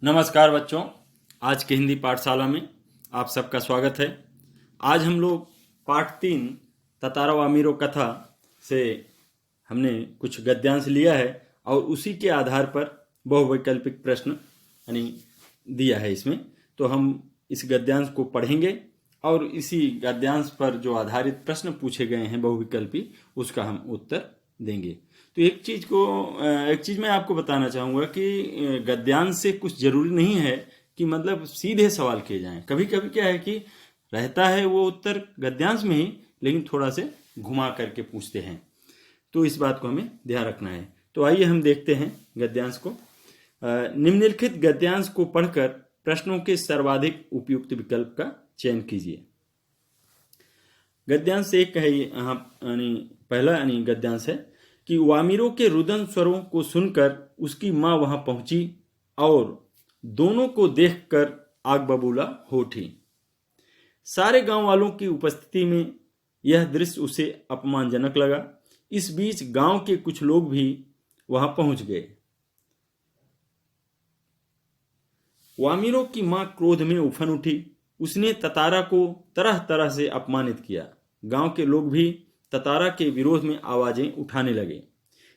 नमस्कार बच्चों, आज की हिंदी पाठशाला में आप सबका स्वागत है। आज हम लोग पाठ 3 ततारा व अमीरो कथा से हमने कुछ गद्यांश लिया है और उसी के आधार पर बहुवैकल्पिक प्रश्न यानी दिया है इसमें। तो हम इस गद्यांश को पढ़ेंगे और इसी गद्यांश पर जो आधारित प्रश्न पूछे गए हैं बहुविकल्पी, उसका हम उत्तर देंगे। तो एक चीज मैं आपको बताना चाहूँगा कि गद्यांश से कुछ जरूरी नहीं है कि मतलब सीधे सवाल किए जाएं। कभी कभी क्या है कि रहता है वो उत्तर गद्यांश में ही, लेकिन थोड़ा से घुमा करके पूछते हैं, तो इस बात को हमें ध्यान रखना है। तो आइए हम देखते हैं गद्यांश को। निम्नलिखित गद्यांश को पढ़कर प्रश्नों के सर्वाधिक उपयुक्त विकल्प का चयन कीजिए। गद्यांश एक है, पहला गद्यांश है कि वामिरों के रुदन स्वरों को सुनकर उसकी माँ वहां पहुंची और दोनों को देखकर आग बबूला हो उठी। सारे गांव वालों की उपस्थिति में यह दृश्य उसे अपमानजनक लगा। इस बीच गांव के कुछ लोग भी वहां पहुंच गए। वामिरों की मां क्रोध में उफन उठी। उसने ततारा को तरह तरह से अपमानित किया। गांव के लोग भी ततारा के विरोध में आवाजें उठाने लगे।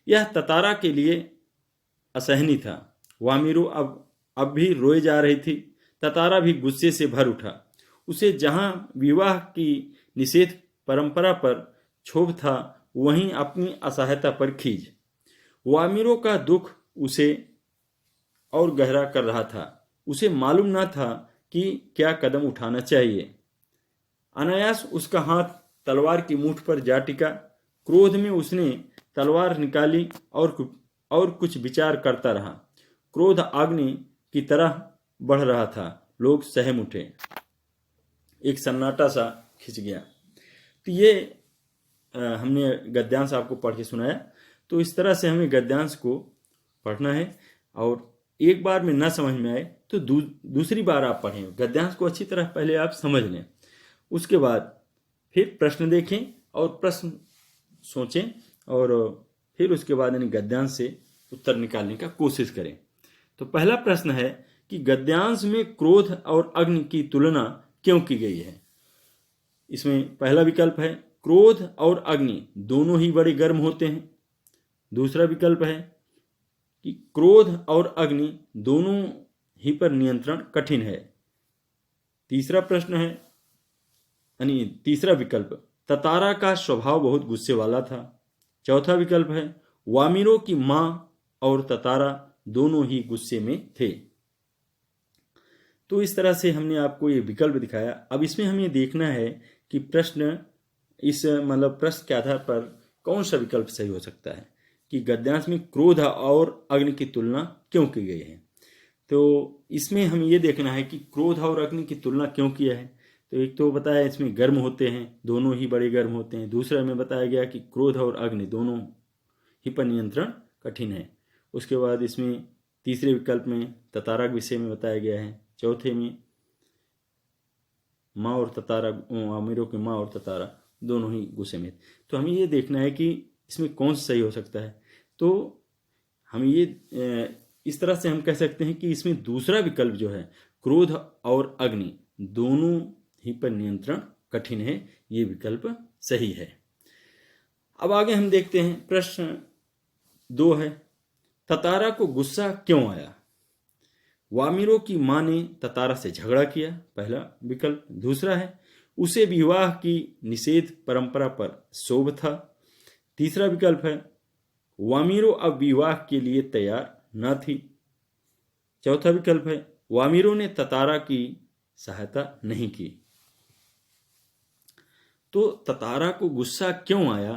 यह ततारा के लिए असहनीय था। वामिरो अब भी रोए जा रही थी। ततारा भी गुस्से से भर उठा। उसे जहां विवाह की निषेध परंपरा पर क्षोभ था, वहीं अपनी असहायता पर खीज। वामिरो का दुख उसे और गहरा कर रहा था। उसे मालूम न था कि क्या कदम उठाना चाहिए। अनायास उसका हाथ तलवार की मूठ पर जा टिका। क्रोध में उसने तलवार निकाली और कुछ विचार करता रहा। क्रोध अग्नि की तरह बढ़ रहा था। लोग सहम उठे। एक सन्नाटा सा खिंच गया। तो ये हमने गद्यांश आपको पढ़ के सुनाया। तो इस तरह से हमें गद्यांश को पढ़ना है और एक बार में न समझ में आए तो दूसरी बार आप पढ़ें। गद्यांश को अच्छी तरह पहले आप समझ लें, उसके बाद फिर प्रश्न देखें और प्रश्न सोचें और फिर उसके बाद गद्यांश से उत्तर निकालने का कोशिश करें। तो पहला प्रश्न है कि गद्यांश में क्रोध और अग्नि की तुलना क्यों की गई है। इसमें पहला विकल्प है क्रोध और अग्नि दोनों ही बड़े गर्म होते हैं। दूसरा विकल्प है कि क्रोध और अग्नि दोनों ही पर नियंत्रण कठिन है। तीसरा विकल्प ततारा का स्वभाव बहुत गुस्से वाला था। चौथा विकल्प है वामिरों की मां और ततारा दोनों ही गुस्से में थे। तो इस तरह से हमने आपको ये विकल्प दिखाया। अब इसमें हमें देखना है कि प्रश्न के आधार पर कौन सा विकल्प सही हो सकता है कि गद्यांश में क्रोध और अग्नि की तुलना क्यों की गई है। तो इसमें हमें ये देखना है कि क्रोध और अग्नि की तुलना क्यों किया है। तो एक तो बताया इसमें गर्म होते हैं, दोनों ही बड़े गर्म होते हैं। दूसरा में बताया गया कि क्रोध और अग्नि दोनों ही पर नियंत्रण कठिन है। उसके बाद इसमें तीसरे विकल्प में ततारा के विषय में बताया गया है। चौथे में माँ और ततारा, आमिरों की माँ और ततारा दोनों ही गुस्से में। तो हमें ये देखना है कि इसमें कौन सा सही हो सकता है। तो हम ये इस तरह से हम कह सकते हैं कि इसमें दूसरा विकल्प जो है क्रोध और अग्नि दोनों ही पर नियंत्रण कठिन है, ये विकल्प सही है। अब आगे हम देखते हैं। प्रश्न 2 है ततारा को गुस्सा क्यों आया। वामिरों की मां ने ततारा से झगड़ा किया, पहला विकल्प। दूसरा है उसे विवाह की निषेध परंपरा पर क्षोभ था। तीसरा विकल्प है वामिरो अब विवाह के लिए तैयार न थी। चौथा विकल्प है वामिरो ने ततारा की सहायता नहीं की। तो ततारा को गुस्सा क्यों आया,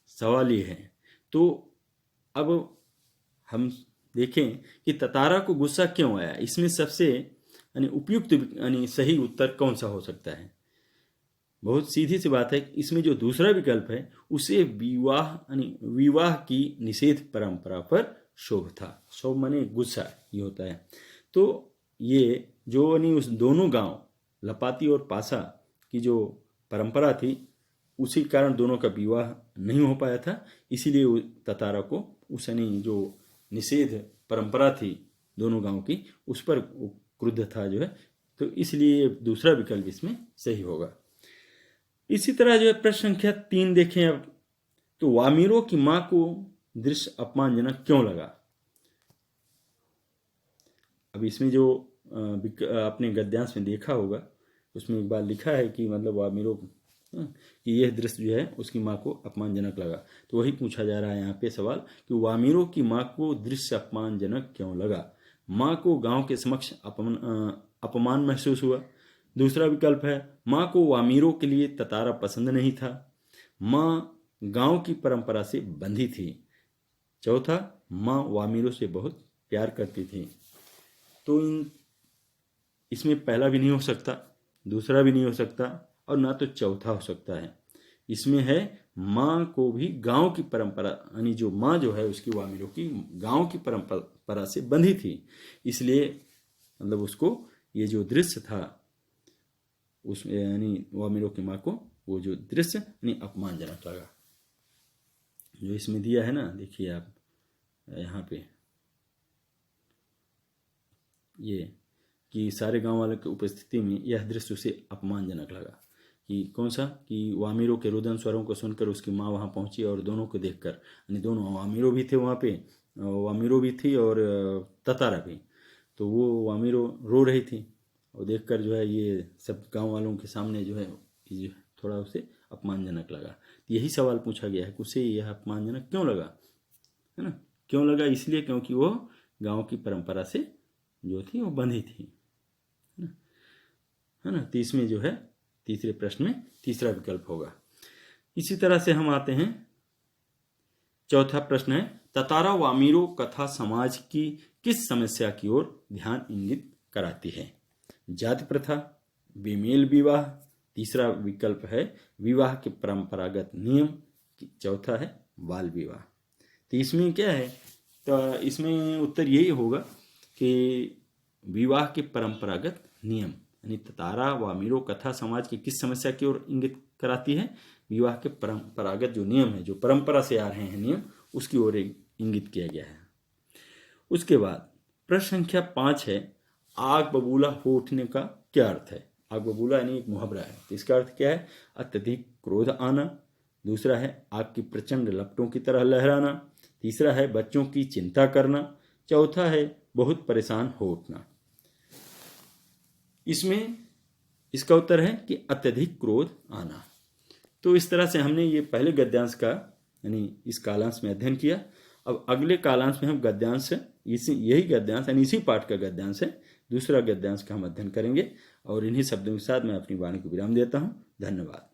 सवाल ये है। तो अब हम देखें कि ततारा को गुस्सा क्यों आया। इसमें सबसे उपयुक्त सही उत्तर कौन सा हो सकता है। बहुत सीधी सी बात है, इसमें जो दूसरा विकल्प है उसे विवाह की निषेध परंपरा पर क्षोभ था। क्षोभ माने गुस्सा ये होता है। तो ये जो उस दोनों गांव लपाती और पासा की जो परंपरा थी, उसी कारण दोनों का विवाह नहीं हो पाया था। इसीलिए ततारा को जो निषेध परंपरा थी दोनों गांव की, उस पर क्रुद्ध था जो है, तो इसलिए दूसरा विकल्प इसमें सही होगा। इसी तरह जो है प्रश्न संख्या 3 देखें अब, तो वामिरों की मां को दृश्य अपमानजनक क्यों लगा। अब इसमें जो आपने गद्यांश में देखा होगा उसमें एक बार लिखा है कि मतलब वामिरों कि यह दृश्य जो है उसकी माँ को अपमानजनक लगा, तो वही पूछा जा रहा है यहाँ पे सवाल कि वामिरों की माँ को दृश्य अपमानजनक क्यों लगा। माँ को गांव के समक्ष अपमान महसूस हुआ। दूसरा विकल्प है माँ को वामिरों के लिए ततारा पसंद नहीं था। माँ गांव की परंपरा से बंधी थी। चौथा, माँ वामिरों से बहुत प्यार करती थी। तो इसमें पहला भी नहीं हो सकता, दूसरा भी नहीं हो सकता और ना तो चौथा हो सकता है। इसमें है माँ को भी गांव की परंपरा, यानी जो माँ जो है उसकी वामिरों की गांव की परंपरा से बंधी थी, इसलिए मतलब उसको ये जो दृश्य था उसमें यानी वामिरों की माँ को वो जो दृश्य यानी अपमानजनक लगा। जो इसमें दिया है ना, देखिए आप यहाँ पे ये कि सारे गांव वालों की उपस्थिति में यह दृश्य उसे अपमानजनक लगा। कि कौन सा, कि वामिरों के रुदन स्वरों को सुनकर उसकी माँ वहाँ पहुँची और दोनों को देखकर, यानी दोनों वामिरों भी थे वहाँ पे, वामिरों भी थी और ततारा भी, तो वो वामिरों रो रही थी और देखकर जो है ये सब गांव वालों के सामने जो है थोड़ा उसे अपमानजनक लगा। यही सवाल पूछा गया है कि उसे यह अपमानजनक क्यों लगा, है ना। क्यों लगा, इसलिए क्योंकि वो गांव की परंपरा से जो थी वो बंधी थी, है ना। तो इसमें जो है तीसरे प्रश्न में तीसरा विकल्प होगा। इसी तरह से हम आते हैं, चौथा प्रश्न है ततारा वामिरों कथा समाज की किस समस्या की ओर ध्यान इंगित कराती है। जाति प्रथा, बेमेल विवाह, तीसरा विकल्प है विवाह के परंपरागत नियम, चौथा है बाल विवाह। तो इसमें क्या है, तो इसमें उत्तर यही होगा कि विवाह के परंपरागत नियम, यानी ततारा वामिरों कथा समाज की किस समस्या की ओर इंगित कराती है, विवाह के परंपरागत जो नियम है, जो परंपरा से आ रहे हैं नियम, उसकी ओर इंगित किया गया है। उसके बाद प्रश्न संख्या 5 है आग बबूला हो उठने का क्या अर्थ है। आग बबूला यानी एक मुहावरा है, तो इसका अर्थ क्या है, अत्यधिक क्रोध आना। दूसरा है आग की प्रचंड लपटों की तरह लहराना। तीसरा है बच्चों की चिंता करना। चौथा है बहुत परेशान हो उठना। इसमें इसका उत्तर है कि अत्यधिक क्रोध आना। तो इस तरह से हमने ये पहले गद्यांश का यानी इस कालांश में अध्ययन किया। अब अगले कालांश में हम गद्यांश यही गद्यांश यानी इसी पाठ का गद्यांश है, दूसरा गद्यांश का हम अध्ययन करेंगे। और इन्हीं शब्दों के साथ मैं अपनी वाणी को विराम देता हूँ। धन्यवाद।